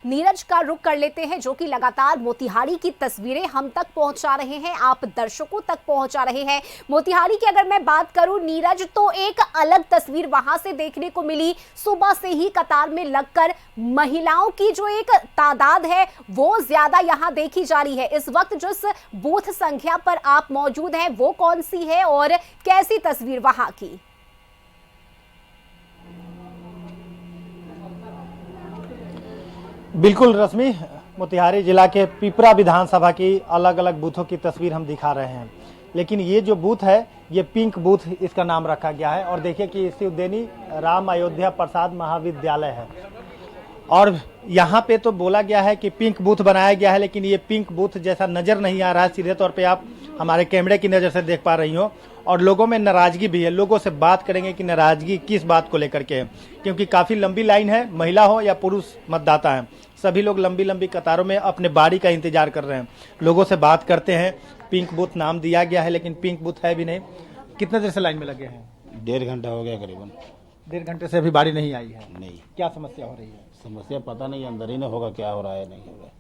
नीरज का रुख कर लेते हैं, जो कि लगातार मोतिहारी की तस्वीरें हम तक पहुंचा रहे हैं, आप दर्शकों तक पहुंचा रहे हैं। मोतिहारी की अगर मैं बात करूं नीरज, तो एक अलग तस्वीर वहां से देखने को मिली। सुबह से ही कतार में लगकर महिलाओं की जो एक तादाद है वो ज्यादा यहां देखी जा रही है। इस वक्त जिस बूथ संख्या पर आप मौजूद हैं वो कौन सी है और कैसी तस्वीर वहां की? बिल्कुल रश्मि, मोतिहारी जिला के पिपरा विधानसभा की अलग अलग बूथों की तस्वीर हम दिखा रहे हैं, लेकिन ये जो बूथ है ये पिंक बूथ इसका नाम रखा गया है। और देखिए कि शिवदेनी राम अयोध्या प्रसाद महाविद्यालय है और यहाँ पे तो बोला गया है कि पिंक बूथ बनाया गया है, लेकिन ये पिंक बूथ जैसा नज़र नहीं आ रहा है। सीधे तौर पे आप हमारे कैमरे की नज़र से देख पा रही हो और लोगों में नाराज़गी भी है। लोगों से बात करेंगे कि नाराज़गी किस बात को लेकर के है, क्योंकि काफ़ी लंबी लाइन है, महिला हो या पुरुष मतदाता हैं, सभी लोग लंबी लंबी कतारों में अपने बारी का इंतजार कर रहे हैं। लोगों से बात करते हैं। पिंक बूथ नाम दिया गया है लेकिन पिंक बूथ है भी नहीं। कितने देर से लाइन में लगे हैं? 1.5 घंटा हो गया करीबन। 1.5 घंटे से अभी बारी नहीं आई है। नहीं, क्या समस्या हो रही है? समस्या पता नहीं, अंदर ही नहीं होगा क्या हो रहा है नहीं होगा।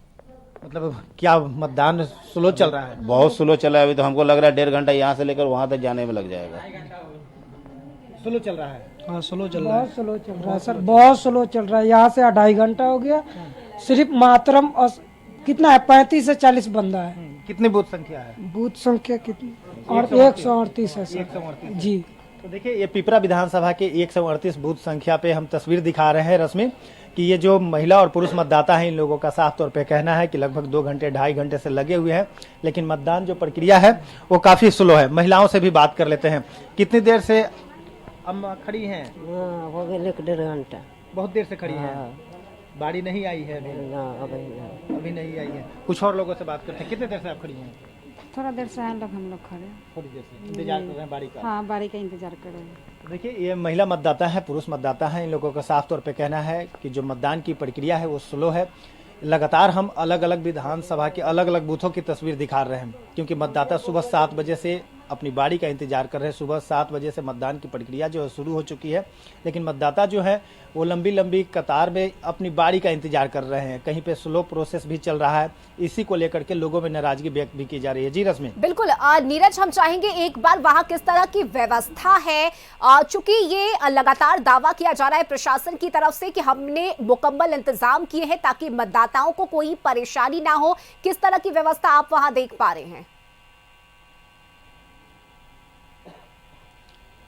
मतलब क्या मतदान स्लो चल रहा है? बहुत स्लो चला है अभी तो। हमको लग रहा है 1.5 घंटा यहाँ से लेकर वहाँ तक जाने में लग जाएगा। स्लो चल रहा है? हाँ स्लो चल रहा है। बहुत स्लो चल रहा है सर, बहुत स्लो चल रहा है। यहाँ से 2.5 घंटा हो गया। सिर्फ मातरम कितना है, 35 से 40 बंदा है। कितनी बूथ संख्या है? बूथ संख्या कितनी? और 138 है सर। 138 जी। तो देखिए ये पिपरा विधानसभा के 138 बूथ संख्या पे हम तस्वीर दिखा रहे हैं रश्मि, कि ये जो महिला और पुरुष मतदाता हैं इन लोगों का साफ तौर पे कहना है कि लगभग 2 घंटे 2.5 घंटे से लगे हुए हैं, लेकिन मतदान जो प्रक्रिया है वो काफ़ी स्लो है। महिलाओं से भी बात कर लेते हैं। कितनी देर से अम्मा खड़ी हैं? हो गए 1.5 घंटा। बहुत देर से खड़ी हैं। बारी नहीं आई है अभी नहीं आई है। कुछ और लोगों से बात करते हैं। कितने देर से आप खड़ी हैं? थोड़ा देर से हम लोग खड़े, थोड़ी देर से इंतजार कर रहे हैं बारी का। हाँ बारी का इंतजार कर रहे हैं। देखिए ये महिला मतदाता है, पुरुष मतदाता है, इन लोगों का साफ तौर पे कहना है कि जो मतदान की प्रक्रिया है वो स्लो है। लगातार हम अलग अलग विधानसभा के अलग अलग बूथों की तस्वीर दिखा रहे हैं, क्योंकि मतदाता सुबह 7 बजे से अपनी बारी का इंतजार कर रहे हैं। सुबह 7 बजे से मतदान की प्रक्रिया जो है शुरू हो चुकी है, लेकिन मतदाता जो है वो लंबी लंबी कतार में अपनी बारी का इंतजार कर रहे हैं। कहीं पे स्लो प्रोसेस भी चल रहा है, इसी को लेकर के लोगों में नाराजगी व्यक्त भी की जा रही है। जी रश्मि। बिल्कुल नीरज, हम चाहेंगे एक बार वहां किस तरह की व्यवस्था है, चूंकि ये लगातार दावा किया जा रहा है प्रशासन की तरफ से कि हमने मुकम्मल इंतजाम किए हैं ताकि मतदाताओं को कोई परेशानी ना हो। किस तरह की व्यवस्था आप वहां देख पा रहे हैं?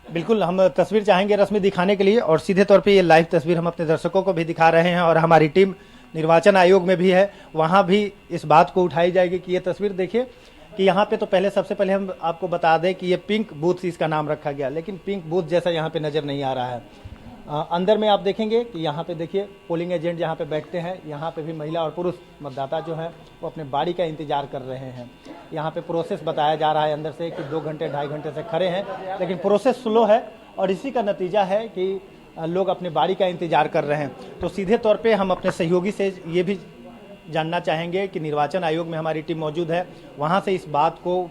बिल्कुल, हम तस्वीर चाहेंगे रश्मि दिखाने के लिए, और सीधे तौर पे ये लाइव तस्वीर हम अपने दर्शकों को भी दिखा रहे हैं और हमारी टीम निर्वाचन आयोग में भी है, वहाँ भी इस बात को उठाई जाएगी कि ये तस्वीर देखिए कि यहाँ पे तो सबसे पहले हम आपको बता दें कि ये पिंक बूथ इसका नाम रखा गया, लेकिन पिंक बूथ जैसा यहाँ पे नज़र नहीं आ रहा है। अंदर में आप देखेंगे कि यहाँ पे देखिए पोलिंग एजेंट जहाँ पे बैठते हैं, यहाँ पे भी महिला और पुरुष मतदाता जो हैं वो अपने बारी का इंतजार कर रहे हैं। यहाँ पे प्रोसेस बताया जा रहा है अंदर से कि 2 घंटे 2.5 घंटे से खड़े हैं, लेकिन प्रोसेस स्लो है और इसी का नतीजा है कि लोग अपने बारी का इंतजार कर रहे हैं। तो सीधे तौर पे हम अपने सहयोगी से ये भी जानना चाहेंगे कि निर्वाचन आयोग में हमारी टीम मौजूद है, वहाँ से इस बात को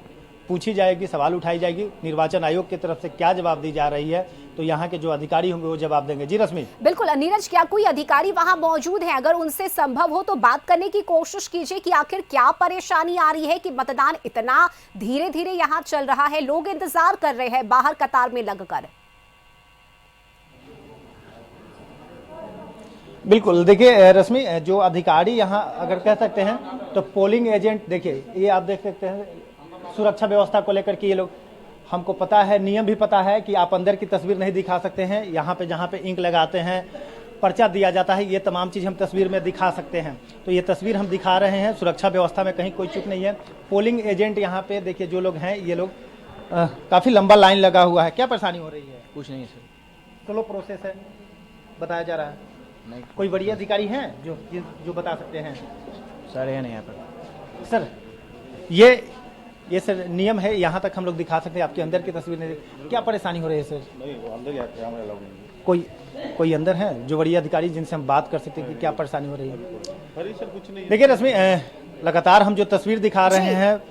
पूछी जाएगी, सवाल उठाई जाएगी, निर्वाचन आयोग की तरफ से क्या जवाब दी जा रही है, तो यहाँ के जो अधिकारी होंगे वो जवाब देंगे। जी रश्मि। बिल्कुल नीरज, क्या कोई अधिकारी वहां मौजूद है? अगर उनसे संभव हो तो बात करने की कोशिश कीजिए कि आखिर क्या परेशानी आ रही है कि मतदान इतना धीरे धीरे यहाँ चल रहा है, लोग इंतजार कर रहे हैं बाहर कतार में लगकर। बिल्कुल, देखिए रश्मि, जो अधिकारी यहाँ अगर कह सकते हैं तो पोलिंग एजेंट, देखिए ये आप देख सकते हैं सुरक्षा व्यवस्था को लेकर के ये लोग, हमको पता है, नियम भी पता है कि आप अंदर की तस्वीर नहीं दिखा सकते हैं। यहाँ पे जहाँ पे इंक लगाते हैं, पर्चा दिया जाता है, ये तमाम चीज़ हम तस्वीर में दिखा सकते हैं। तो ये तस्वीर हम दिखा रहे हैं, सुरक्षा व्यवस्था में कहीं कोई चूक नहीं है। पोलिंग एजेंट यहाँ पे देखिए जो लोग हैं, ये लोग काफ़ी लंबा लाइन लगा हुआ है। क्या परेशानी हो रही है? कुछ नहीं सर, स्लो प्रोसेस है बताया जा रहा है। नहीं, कोई वरीय अधिकारी हैं जो बता सकते हैं? सर है नहीं यहाँ पर सर ये सर नियम है, यहाँ तक हम लोग दिखा सकते हैं, आपके अंदर की तस्वीर नहीं। क्या परेशानी हो रही है सर? नहीं, वो अंदर कैमरा अलाउड नहीं। कोई अंदर है जो वरीय अधिकारी जिनसे हम बात कर सकते हैं कि क्या परेशानी हो रही है? अरे सर कुछ नहीं। देखिए रश्मि, लगातार हम जो तस्वीर दिखा रहे हैं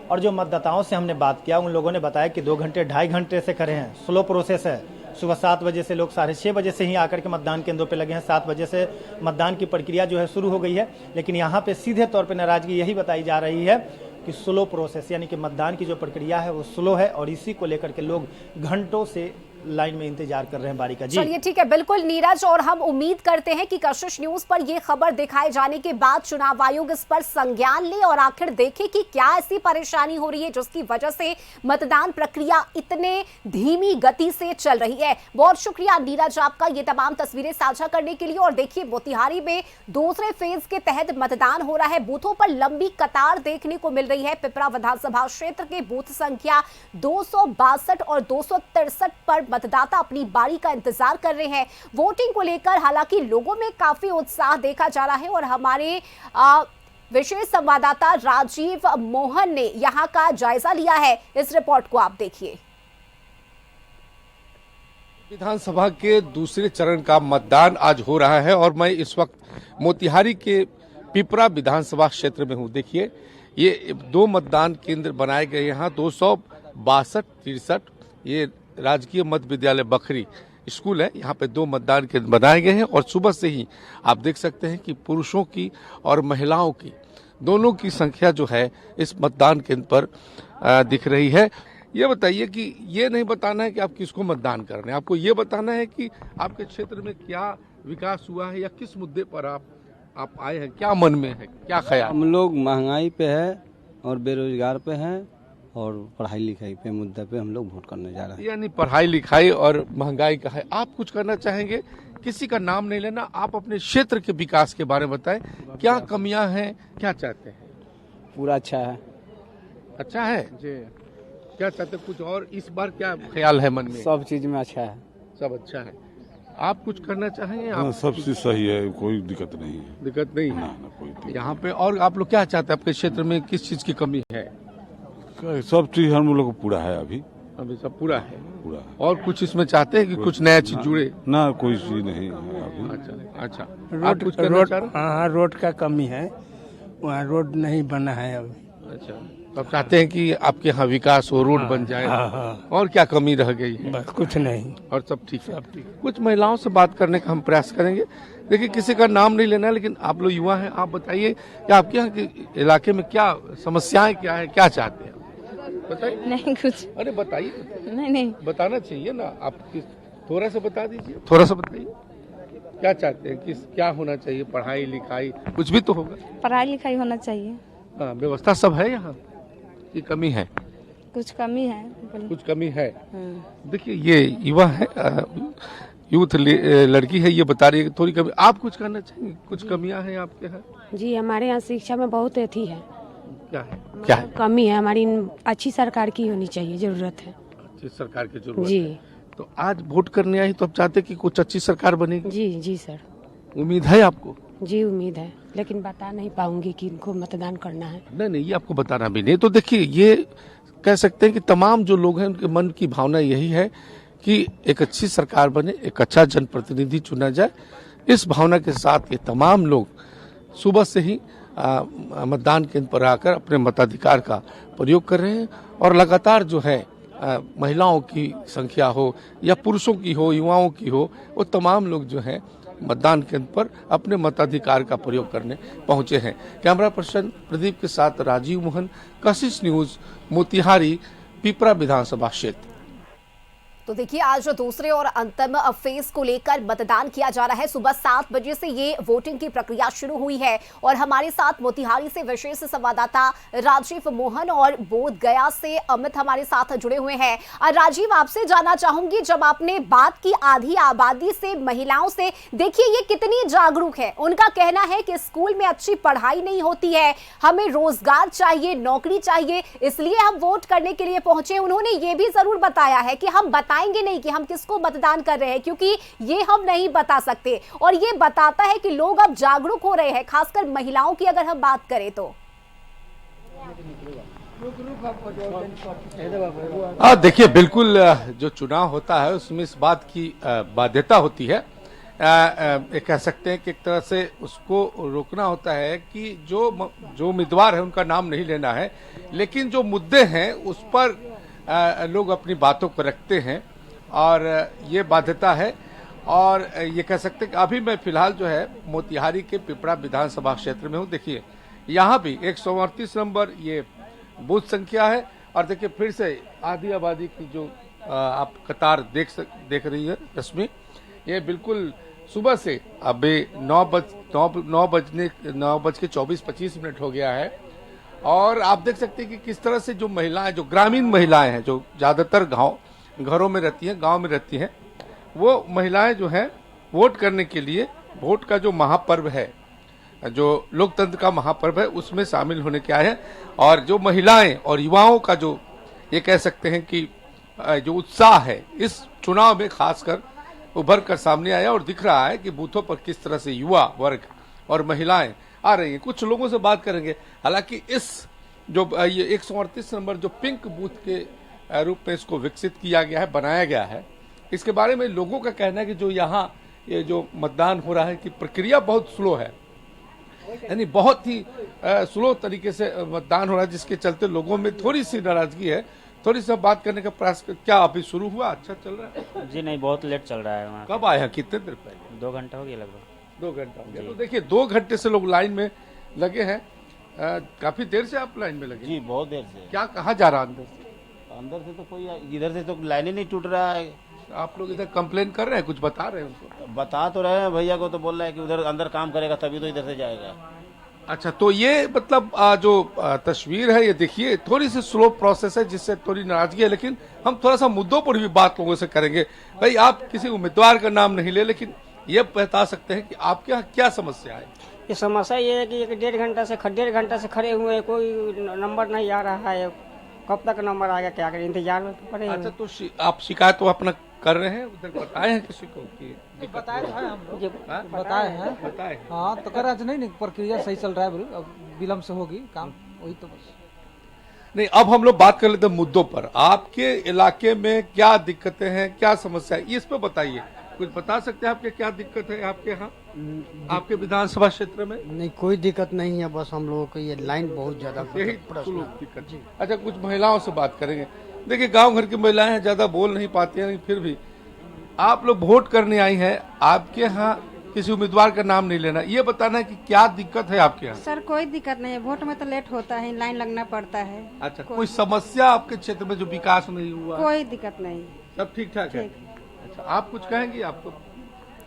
और जो मतदाताओं से हमने बात किया, उन लोगों ने बताया कि 2 घंटे 2.5 घंटे से खड़े हैं, स्लो प्रोसेस है। सुबह 7 बजे से लोग 6:30 बजे से ही आकर के मतदान केंद्रों पे लगे हैं। 7 बजे से मतदान की प्रक्रिया जो है शुरू हो गई है, लेकिन यहाँ पे सीधे तौर पे नाराजगी यही बताई जा रही है कि स्लो प्रोसेस, यानी कि मतदान की जो प्रक्रिया है वो स्लो है, और इसी को लेकर के लोग घंटों से लाइन में इंतजार कर रहे हैं बारी का। जी चलिए ठीक है, बिल्कुल नीरज, और हम उम्मीद करते हैं कि कशिश न्यूज पर यह खबर दिखाए जाने के बाद चुनाव आयोग इस पर संज्ञान ले और आखिर देखे कि क्या ऐसी परेशानी हो रही है जिसकी वजह से मतदान प्रक्रिया इतने धीमी गति से चल रही है। बहुत शुक्रिया नीरज आपका ये तमाम तस्वीरें साझा करने के लिए। और देखिए, मोतिहारी में दूसरे फेज के तहत मतदान हो रहा है। बूथों पर लंबी कतार देखने को मिल रही है। पिपरा विधानसभा क्षेत्र के बूथ संख्या 262 और 263 पर मतदाता अपनी बारी का इंतजार कर रहे हैं। वोटिंग को लेकर हालांकि लोगों में काफी उत्साह देखा जा रहा है, और हमारे विशेष संवाददाता राजीव मोहन ने यहां का जायजा लिया है। इस रिपोर्ट को आप देखिए। विधानसभा के दूसरे चरण का मतदान आज हो रहा है और मैं इस वक्त मोतिहारी के पिपरा विधानसभा क्षेत्र में हूं। देखिए, ये 2 मतदान केंद्र बनाए गए यहाँ 262-63। ये राजकीय मध्य विद्यालय बखरी स्कूल है, यहाँ पे 2 मतदान केंद्र बनाए गए हैं। और सुबह से ही आप देख सकते हैं कि पुरुषों की और महिलाओं की दोनों की संख्या जो है इस मतदान केंद्र पर दिख रही है। ये बताइए कि ये नहीं बताना है कि आप किसको मतदान कर रहे हैं, आपको ये बताना है कि आपके क्षेत्र में क्या विकास हुआ है या किस मुद्दे पर आप आए हैं, क्या मन में है, क्या ख्याल? हम लोग महंगाई पे है और बेरोजगार पे हैं और पढ़ाई लिखाई पे मुद्दे पे हम लोग वोट करने जा रहे हैं। यानी पढ़ाई लिखाई और महंगाई का है। आप कुछ करना चाहेंगे, किसी का नाम नहीं लेना, आप अपने क्षेत्र के विकास के बारे में बताएं, क्या कमियां हैं, क्या चाहते हैं? पूरा अच्छा है। अच्छा है जी। क्या चाहते हैं कुछ और इस बार क्या ख्याल है मन में? सब चीज में अच्छा है। सब अच्छा है। आप कुछ करना चाहेंगे? हाँ, सब चीज सही है, कोई दिक्कत नहीं है। दिक्कत नहीं है ना, कोई दिक्कत। यहाँ पे। और आप लोग क्या चाहते हैं, आपके क्षेत्र में किस चीज की कमी है? सब चीज हम लोग को पूरा है अभी सब पूरा है। पूरा है। और कुछ इसमें चाहते हैं कि कुछ नया चीज जुड़े? ना, कोई चीज नहीं है अभी। अच्छा। रोड कुछ करना चाह रहे? हाँ, रोड का कमी है, वहाँ रोड नहीं बना है अभी। अच्छा, तो आप चाहते हैं कि आपके यहाँ विकास हो, रोड बन जाए। हाँ। और क्या कमी रह गई है? बस कुछ नहीं, और सब ठीक है। कुछ महिलाओं से बात करने का हम प्रयास करेंगे। देखिए, किसी का नाम नहीं लेना है, लेकिन आप लोग युवा हैं, आप बताइए कि आपके यहाँ के इलाके में क्या समस्याएं क्या है, क्या चाहते हैं, बताइए। नहीं कुछ। अरे बताइए। नहीं बताना चाहिए ना, आप थोड़ा सा बता दीजिए, थोड़ा सा बताइए क्या चाहते हैं, किस क्या होना चाहिए, पढ़ाई लिखाई कुछ भी तो होगा। पढ़ाई लिखाई होना चाहिए। हाँ, व्यवस्था सब है यहाँ की कमी है? कुछ कमी है। कुछ कमी है। देखिए, ये युवा है, यूथ लड़की है, ये बता रही है कि थोड़ी कमी। आप कुछ करना चाहेंगे, कुछ कमियां हैं आपके यहाँ? जी, हमारे यहाँ शिक्षा में बहुत अथी है। क्या है? कमी है हमारी। अच्छी सरकार की होनी चाहिए, जरूरत है। अच्छी सरकार की जरूरत जी है। तो आज वोट करने आई तो आप चाहते कि कुछ अच्छी सरकार बनेगी? जी सर, उम्मीद है आपको? जी उम्मीद है, लेकिन बता नहीं पाऊंगी कि इनको मतदान करना है। नहीं, ये आपको बताना भी नहीं। तो देखिए, ये कह सकते हैं कि तमाम जो लोग हैं उनके मन की भावना यही है कि एक अच्छी सरकार बने, एक अच्छा जनप्रतिनिधि चुना जाए। इस भावना के साथ ये तमाम लोग सुबह से ही मतदान केंद्र पर आकर अपने मताधिकार का प्रयोग कर रहे हैं। और लगातार जो है महिलाओं की संख्या हो या पुरुषों की हो, युवाओं की हो, वो तमाम लोग जो हैं मतदान केंद्र पर अपने मताधिकार का प्रयोग करने पहुंचे हैं। कैमरा पर्सन प्रदीप के साथ राजीव मोहन, कशिश न्यूज, मोतिहारी, पिपरा विधानसभा क्षेत्र। तो देखिए, आज दूसरे और अंतिम फेज को लेकर मतदान किया जा रहा है। सुबह 7 बजे से ये वोटिंग की प्रक्रिया शुरू हुई है और हमारे साथ मोतिहारी से विशेष संवाददाता राजीव मोहन और बोध गया से अमित हमारे साथ जुड़े हुए हैं। राजीव, आपसे जानना चाहूंगी, जब आपने बात की आधी आबादी से, महिलाओं से, देखिए ये कितनी जागरूक है। उनका कहना है कि स्कूल में अच्छी पढ़ाई नहीं होती है, हमें रोजगार चाहिए, नौकरी चाहिए, इसलिए हम वोट करने के लिए पहुंचे। उन्होंने ये भी जरूर बताया है कि हम बताएंगे नहीं कि हम किसको मतदान कर रहे हैं, क्योंकि ये हम नहीं बता सकते। और ये बताता है कि लोग अब जागरूक हो रहे हैं, खासकर महिलाओं की अगर हम बात करें तो। देखिए, बिल्कुल जो चुनाव होता है उसमें इस बात की बाध्यता होती है, कह सकते हैं कि एक तरह से उसको रोकना होता है कि जो उम्मीदवार है उनका नाम नहीं लेना है, लेकिन जो मुद्दे हैं उस पर लोग अपनी बातों को रखते हैं। और ये बाध्यता है। और ये कह सकते हैं कि अभी मैं फिलहाल जो है मोतिहारी के पिपरा विधानसभा क्षेत्र में हूँ। देखिए यहाँ भी 138 नंबर ये बूथ संख्या है और देखिए फिर से आधी आबादी की जो आप कतार देख रही है रश्मि, ये बिल्कुल सुबह से अभी 9:24 हो गया है। और आप देख सकते हैं कि किस तरह से जो महिलाएं, जो ग्रामीण महिलाएं हैं, जो ज्यादातर घरों में रहती हैं, गांव में रहती हैं, वो महिलाएं जो हैं वोट करने के लिए, वोट का जो महापर्व है, जो लोकतंत्र का महापर्व है, उसमें शामिल होने के आए हैं। और जो महिलाएं और युवाओं का जो ये कह सकते हैं कि जो उत्साह है इस चुनाव में खासकर उभर कर सामने आया और दिख रहा है कि बूथों पर किस तरह से युवा वर्ग और महिलाएं आ रही हैं। कुछ लोगों से बात करेंगे। हालांकि इस जो ये 138 नंबर जो पिंक बूथ के रूप में इसको विकसित किया गया है, बनाया गया है, इसके बारे में लोगों का कहना है कि जो यहाँ ये जो मतदान हो रहा है कि प्रक्रिया बहुत स्लो है, यानी बहुत ही स्लो तरीके से मतदान हो रहा है, जिसके चलते लोगों में थोड़ी सी नाराजगी है। थोड़ी सी बात करने का प्रयास क्या अभी शुरू हुआ? अच्छा चल रहा है जी? नहीं, बहुत लेट चल रहा है वहाँ। कब आए हैं? कितने देर पहले? 2 घंटा हो गया लगभग। 2 घंटा हो गया। तो देखिए 2 घंटे से लोग लाइन में लगे हैं। काफी देर से आप लाइन में लगे? जी बहुत देर से। क्या कहा जा रहा अंदर से? अंदर से तो कोई, इधर से तो लाइन ही नहीं टूट रहा है। आप लोग इधर कंप्लेन कर रहे हैं, कुछ बता रहे हैं उनको? बता तो रहे हैं, भैया को तो बोल रहा है कि उधर अंदर काम करेगा तभी तो इधर से जाएगा। अच्छा, तो ये मतलब जो तस्वीर है ये देखिए, थोड़ी सी स्लो प्रोसेस है जिससे थोड़ी नाराजगी है। लेकिन हम थोड़ा सा मुद्दों पर भी बात लोगों से करेंगे। भाई, आप किसी उम्मीदवार का नाम नहीं ले, लेकिन ये बता सकते हैं कि आपके यहाँ क्या समस्या है? ये समस्या ये है कि 1.5 घंटा से खड़े हुए हैं, कोई नंबर नहीं आ रहा है। कब तक नंबर आएगा, क्या करें, इंतजार में तो पड़े। अच्छा, तो आप शिकायत तो अपना कर रहे हैं, उधर बताए हैं किसी को कि बताए हैं हम लोग, बताए हैं? हाँ, तो कर नहीं, प्रक्रिया सही चल रहा है, अब विलम्ब से होगी काम, वही तो बस। नहीं, अब हम लोग बात कर लेते हैं मुद्दों पर। आपके इलाके में क्या दिक्कतें हैं, क्या समस्या है, इस पे बताइए। कुछ बता सकते हैं आपके क्या दिक्कत है आपके यहाँ, आपके विधानसभा क्षेत्र में? नहीं, कोई दिक्कत नहीं है, बस हम लोगों को ये लाइन बहुत ज्यादा यही दिक्कत। अच्छा, कुछ महिलाओं से बात करेंगे। देखिए, गांव घर की महिलाएं हैं, ज्यादा बोल नहीं पाती हैं, फिर भी आप लोग वोट करने आई हैं। आपके यहाँ किसी उम्मीदवार का नाम नहीं लेना, ये बताना है कि क्या दिक्कत है आपके यहाँ? सर कोई दिक्कत नहीं है, वोट में तो लेट होता है, लाइन लगना पड़ता है। अच्छा, कोई समस्या आपके क्षेत्र में जो विकास नहीं हुआ? कोई दिक्कत नहीं, सब ठीक ठाक है। अच्छा, आप कुछ कहेंगी? आपको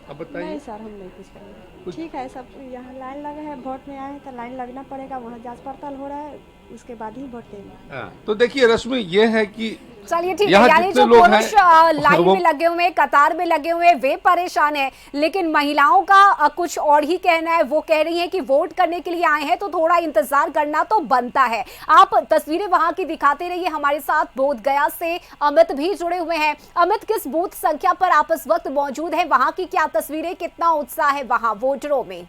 अब बताइए। नहीं सर, हम नहीं कुछ करेंगे। ठीक है, सब यहाँ लाइन लगे है, वोट में आए हैं तो लाइन लगना पड़ेगा, वहाँ जांच पड़ताल हो रहा है, उसके बाद ही वोट देंगे। तो देखिए रश्मि, ये है कि चलिए ठीक है, यानी जो पुरुष लाइन में लगे हुए, कतार में लगे हुए, वे परेशान हैं, लेकिन महिलाओं का कुछ और ही कहना है। वो कह रही हैं कि वोट करने के लिए आए हैं तो थोड़ा इंतजार करना तो बनता है। आप तस्वीरें वहां की दिखाते रहिए। हमारे साथ बोधगया से अमित भी जुड़े हुए हैं। अमित, किस बूथ संख्या पर आप इस वक्त मौजूद हैं? वहां की क्या तस्वीरें, कितना उत्साह है वहां वोटरों में?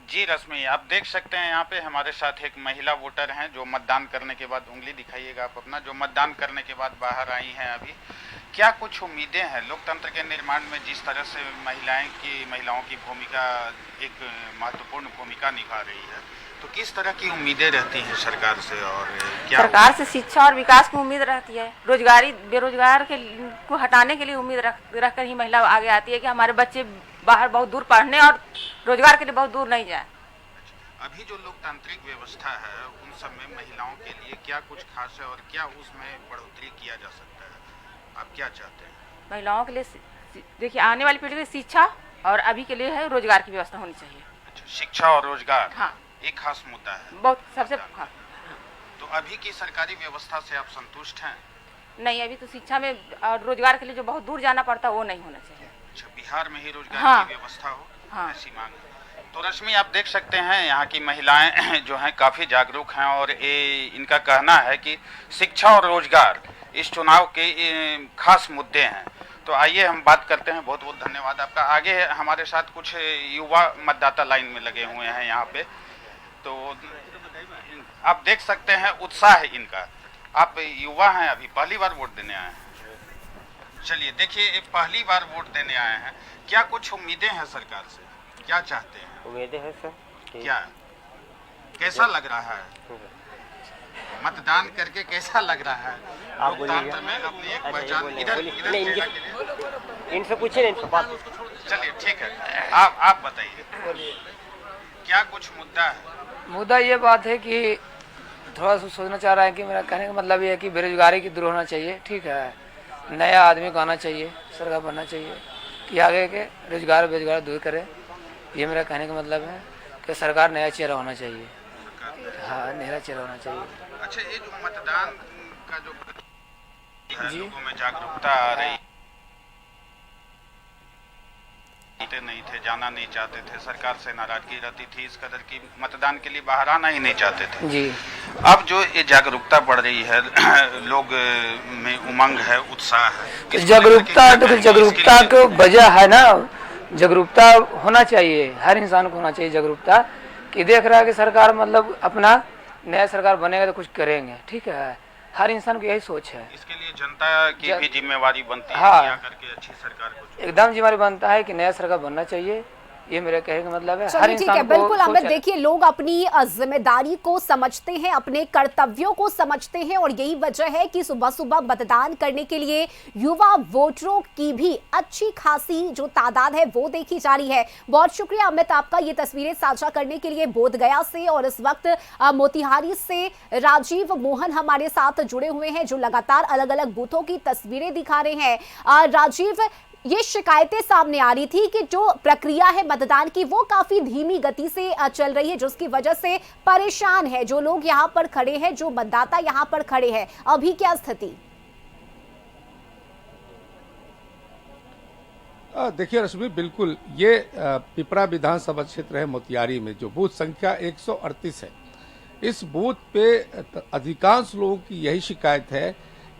जी रश्मि, आप देख सकते हैं यहाँ पे हमारे साथ एक महिला वोटर हैं जो मतदान करने के बाद, उंगली दिखाइएगा आप अपना, जो मतदान करने के बाद बाहर आई हैं। अभी क्या कुछ उम्मीदें हैं लोकतंत्र के निर्माण में? जिस तरह से महिलाओं की भूमिका एक महत्वपूर्ण भूमिका निभा रही है, तो किस तरह की उम्मीदें रहती हैं सरकार से? और क्या सरकार से शिक्षा और विकास की उम्मीद रहती है। बेरोजगार को हटाने के लिए उम्मीद रखकर ही महिला आगे आती है कि हमारे बच्चे बाहर बहुत दूर पढ़ने और रोजगार के लिए बहुत दूर नहीं जाए। अभी जो लोकतांत्रिक व्यवस्था है उन सब में महिलाओं के लिए क्या कुछ खास है और क्या उसमें बढ़ोतरी किया जा सकता है? आप क्या चाहते हैं? महिलाओं के लिए देखिए, आने वाली पीढ़ी के शिक्षा और अभी के लिए है रोजगार की व्यवस्था होनी चाहिए। अच्छा, शिक्षा और रोजगार, हाँ, एक खास मुद्दा है, बहुत सबसे। हाँ। तो अभी की सरकारी व्यवस्था से आप संतुष्ट हैं? नहीं, अभी तो शिक्षा में और रोजगार के लिए जो बहुत दूर जाना पड़ता है वो नहीं होना चाहिए। अच्छा, बिहार में ही रोजगार हाँ, की व्यवस्था हो, हाँ, ऐसी मांग है। तो रश्मि, आप देख सकते हैं यहाँ की महिलाएं जो हैं काफ़ी जागरूक हैं और इनका कहना है कि शिक्षा और रोजगार इस चुनाव के खास मुद्दे हैं। तो आइए हम बात करते हैं। बहुत बहुत धन्यवाद आपका। आगे हमारे साथ कुछ युवा मतदाता लाइन में लगे हुए हैं यहाँ पे, तो आप देख सकते हैं उत्साह है इनका। आप युवा हैं, अभी पहली बार वोट देने आए हैं। चलिए देखिए, पहली बार वोट देने आए हैं, क्या कुछ उम्मीदें हैं सरकार से? क्या चाहते हैं? उम्मीदें हैं सर। क्या, कैसा लग रहा है? मतदान करके कैसा लग रहा है? आप लोकतंत्र में अपनी एक पहचान इनसे पूछिए, इनसे बात। चलिए ठीक है, आप बताइए क्या कुछ मुद्दा है? मुद्दा ये बात है कि थोड़ा सा सोचना चाह रहा है कि मेरा कहने का मतलब ये है कि बेरोजगारी की दूर होना चाहिए। ठीक है, नया आदमी को आना चाहिए, सरकार बनना चाहिए कि आगे के रोजगार बेरोजगार दूर करे। ये मेरा कहने का मतलब है कि सरकार नया चेहरा होना चाहिए। हाँ, नया चेहरा होना चाहिए। अच्छा, ये जो मतदान का जो लोगों में जागरूकता आ रही, नहीं थे, जाना नहीं चाहते थे, सरकार से नाराजगी रहती थी इस कदर की मतदान के लिए बाहर आना ही नहीं चाहते थे जी। अब जो ये जागरूकता बढ़ रही है, लोग में उमंग है, उत्साह है, जागरूकता, देखो जागरूकता की वजह है ना, जागरूकता होना चाहिए, हर इंसान को होना चाहिए जागरूकता कि देख रहा है कि सरकार मतलब अपना नया सरकार बनेगा तो कुछ करेंगे। ठीक है, हर इंसान की यही सोच है। इसके लिए जनता की भी जिम्मेवारी बनती है हाँ, करके अच्छी सरकार को एकदम जिम्मेवारी बनता है कि नया सरकार बनना चाहिए। ये मेरे कहने का मतलब है। हर ठीक इंसान है, को बिल्कुल अमित, देखिए लोग अपनी जिम्मेदारी को समझते हैं, अपने कर्तव्यों को समझते हैं और यही वजह है कि सुबह सुबह मतदान करने के लिए युवा वोटरों की भी अच्छी खासी जो तादाद है वो देखी जा रही है। बहुत शुक्रिया अमित आपका ये तस्वीरें साझा करने के लिए बोधगया से। और इस वक्त मोतिहारी से राजीव मोहन हमारे साथ जुड़े हुए हैं जो लगातार अलग अलग बूथों की तस्वीरें दिखा रहे हैं। राजीव, ये शिकायतें सामने आ रही थी कि जो प्रक्रिया है मतदान की वो काफी धीमी गति से चल रही है, जिसकी वजह से परेशान है जो लोग यहाँ पर खड़े हैं, जो मतदाता यहाँ पर खड़े हैं। अभी क्या स्थिति? देखिए रश्मि, बिल्कुल ये पिपरा विधानसभा क्षेत्र है मोतिहारी में, जो बूथ संख्या 138 है। इस बूथ पे अधिकांश लोगों की यही शिकायत है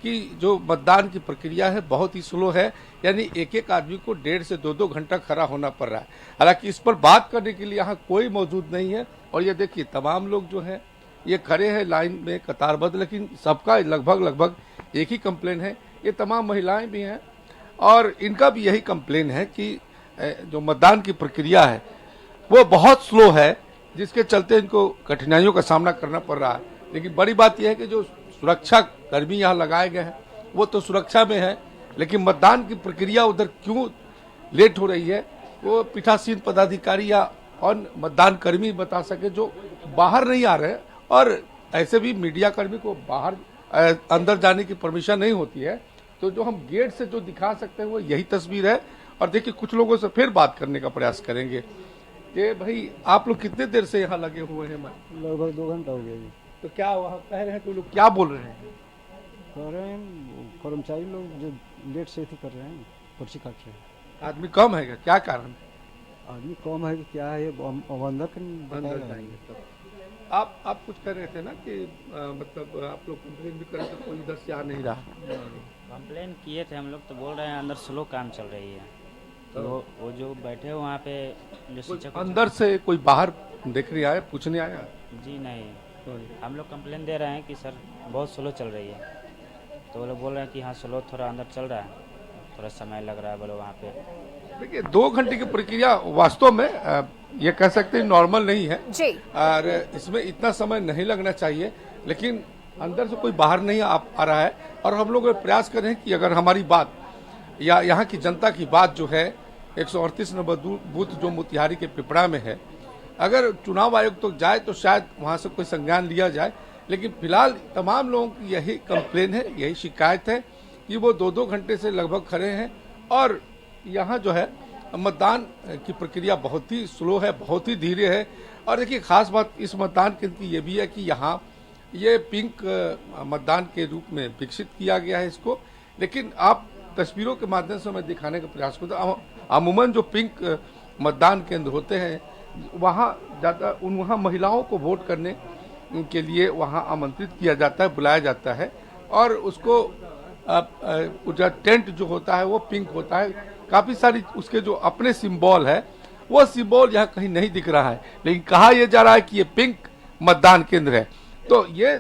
कि जो मतदान की प्रक्रिया है बहुत ही स्लो है, यानी एक एक आदमी को 1.5 से 2-2 घंटा खड़ा होना पड़ रहा है। हालांकि इस पर बात करने के लिए यहाँ कोई मौजूद नहीं है। और ये देखिए तमाम लोग जो हैं ये खड़े हैं लाइन में कतारबद्ध, लेकिन सबका लगभग एक ही कंप्लेन है। ये तमाम महिलाएं भी हैं और इनका भी यही कंप्लेन है कि जो मतदान की प्रक्रिया है वो बहुत स्लो है, जिसके चलते इनको कठिनाइयों का सामना करना पड़ रहा है। लेकिन बड़ी बात यह है कि जो सुरक्षा कर्मी यहाँ लगाए गए हैं वो तो सुरक्षा में है, लेकिन मतदान की प्रक्रिया उधर क्यों लेट हो रही है वो पीठासीन पदाधिकारी या और मतदान कर्मी बता सके, जो बाहर नहीं आ रहे हैं। और ऐसे भी मीडिया कर्मी को बाहर अंदर जाने की परमिशन नहीं होती है, तो जो हम गेट से जो दिखा सकते हैं वो यही तस्वीर है। और देखिए कुछ लोगों से फिर बात करने का प्रयास करेंगे कि भाई आप लोग कितने देर से यहाँ लगे हुए हैं? लगभग 2 घंटा हो गया जी। तो क्या वहाँ कह रहे हैं तो लोग क्या बोल रहे हैं? कह रहे हैं कर्मचारी लोग जो लेट से ही कर रहे हैं, पर्ची काट रहे हैं। आदमी कम है क्या कारण? आदमी कम है कि क्या है, अंदर जाएंगे तब। आप कुछ कर रहे थे ना कि मतलब आप लोग कंप्लेन भी कर रहे थे, कोई इधर से आ नहीं रहा। कंप्लेन किए थे हम लोग, तो बोल रहे हैं अंदर स्लो काम चल रही है। तो वो जो बैठे हैं वहाँ पे जो शिक्षक, अंदर से कोई बाहर देखने आया, पूछने आया? जी नहीं, हम लोग कंप्लेन दे रहे हैं कि सर बहुत स्लो चल रही है। तो वो लोग बोल रहे हैं कि हाँ स्लो थोड़ा अंदर चल रहा है, थोड़ा समय लग रहा है बोलो वहाँ पे। देखिए 2 घंटे की प्रक्रिया वास्तव में ये कह सकते हैं नॉर्मल नहीं है जी। और इसमें इतना समय नहीं लगना चाहिए, लेकिन अंदर से कोई बाहर नहीं आ रहा है। और हम लोग प्रयास कर रहे हैं कि अगर हमारी बात या यहाँ की जनता की बात जो है 138 नंबर बूथ जो मोतिहारी के पिपरा में है, अगर चुनाव आयोग तो जाए तो शायद वहाँ से कोई संज्ञान लिया जाए। लेकिन फिलहाल तमाम लोगों की यही कंप्लेन है, यही शिकायत है कि वो 2-2 घंटे से लगभग खड़े हैं और यहाँ जो है मतदान की प्रक्रिया बहुत ही स्लो है, बहुत ही धीरे है। और देखिए खास बात इस मतदान केंद्र की ये भी है कि यहाँ ये पिंक मतदान के रूप में विकसित किया गया है इसको। लेकिन आप तस्वीरों के माध्यम से मैं दिखाने का प्रयास करता हूँ, अमूमन जो पिंक मतदान केंद्र होते हैं वहाँ ज़्यादा वहाँ महिलाओं को वोट करने के लिए वहाँ आमंत्रित किया जाता है, बुलाया जाता है। और उसको टेंट जो होता है वो पिंक होता है, काफ़ी सारी उसके जो अपने सिंबल है वो सिंबल यहाँ कहीं नहीं दिख रहा है, लेकिन कहा यह जा रहा है कि ये पिंक मतदान केंद्र है। तो ये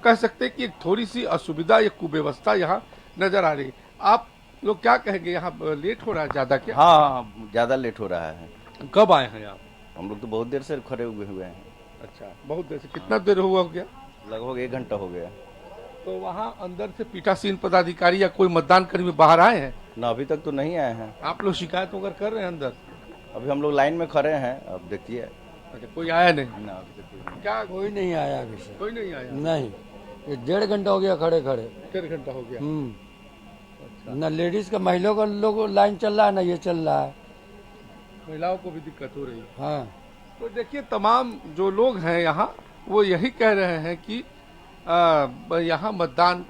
कह सकते हैं कि एक थोड़ी सी असुविधा या कुव्यवस्था यहाँ नजर आ रही है। आप लोग क्या कहेंगे, यहाँ लेट हो रहा है ज्यादा क्या? हाँ, ज्यादा लेट हो रहा है। कब आए हैं आप? हम लोग तो बहुत देर से खड़े हुए हैं। अच्छा, बहुत देर से। कितना देर हुआ हो गया? लगभग 1 घंटा हो गया। तो वहाँ अंदर से पीठासीन पदाधिकारी या कोई मतदान कर्मी बाहर आए हैं? ना, अभी तक तो नहीं आए हैं। आप लोग शिकायत वगैरह कर रहे हैं अंदर? अभी हम लोग लाइन में खड़े हैं, अब देखिए। अच्छा, कोई आया नहीं? ना, अभी तक क्या कोई नहीं आया अभी से। कोई नहीं आया? नहीं, ये 1.5 घंटा हो गया खड़े खड़े। 1.5 घंटा हो गया। अच्छा। न लेडीज का, महिलाओं का लोग लाइन चल रहा है, ना ये चल रहा है। महिलाओं को भी दिक्कत हो रही है। हाँ। तो देखिए, तमाम जो लोग हैं यहाँ वो यही कह रहे हैं कि यहाँ मतदान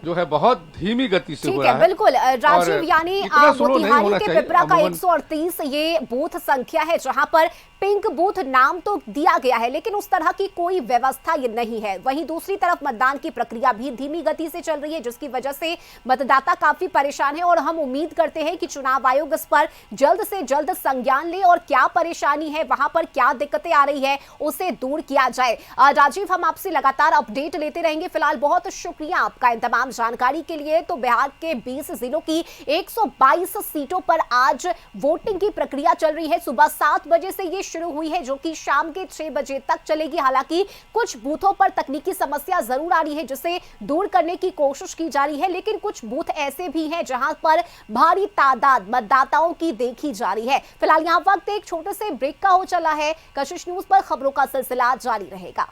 जो है बहुत धीमी गति से हो रहा है। बिल्कुल राजीव, यानी मोतिहारी के पिपरा का 138 ये बूथ संख्या है जहां पर पिंक बूथ नाम तो दिया गया है, लेकिन उस तरह की कोई व्यवस्था ये नहीं है। वहीं दूसरी तरफ मतदान की प्रक्रिया भी धीमी गति से चल रही है, जिसकी वजह से मतदाता काफी परेशान है और हम उम्मीद करते हैं कि चुनाव आयोग इस पर जल्द से जल्द संज्ञान ले और क्या परेशानी है, वहां पर क्या दिक्कतें आ रही है, उसे दूर किया जाए। राजीव, हम आपसे लगातार अपडेट लेते रहेंगे। फिलहाल बहुत शुक्रिया आपका इन तमाम जानकारी के लिए। तो बिहार के 20 जिलों की 122 सीटों पर आज वोटिंग की प्रक्रिया चल रही है। सुबह 7 बजे से ये शुरू हुई है, जो कि शाम के 6 बजे तक चलेगी। हालांकि कुछ बूथों पर तकनीकी समस्या जरूर आ रही है, जिसे दूर करने की कोशिश की जा रही है, लेकिन कुछ बूथ ऐसे भी हैं जहां पर भारी तादाद मतदाताओं की देखी जा रही है। फिलहाल यहां वक्त एक छोटे से ब्रेक का हो चला है। कशिश न्यूज पर खबरों का सिलसिला जारी रहेगा।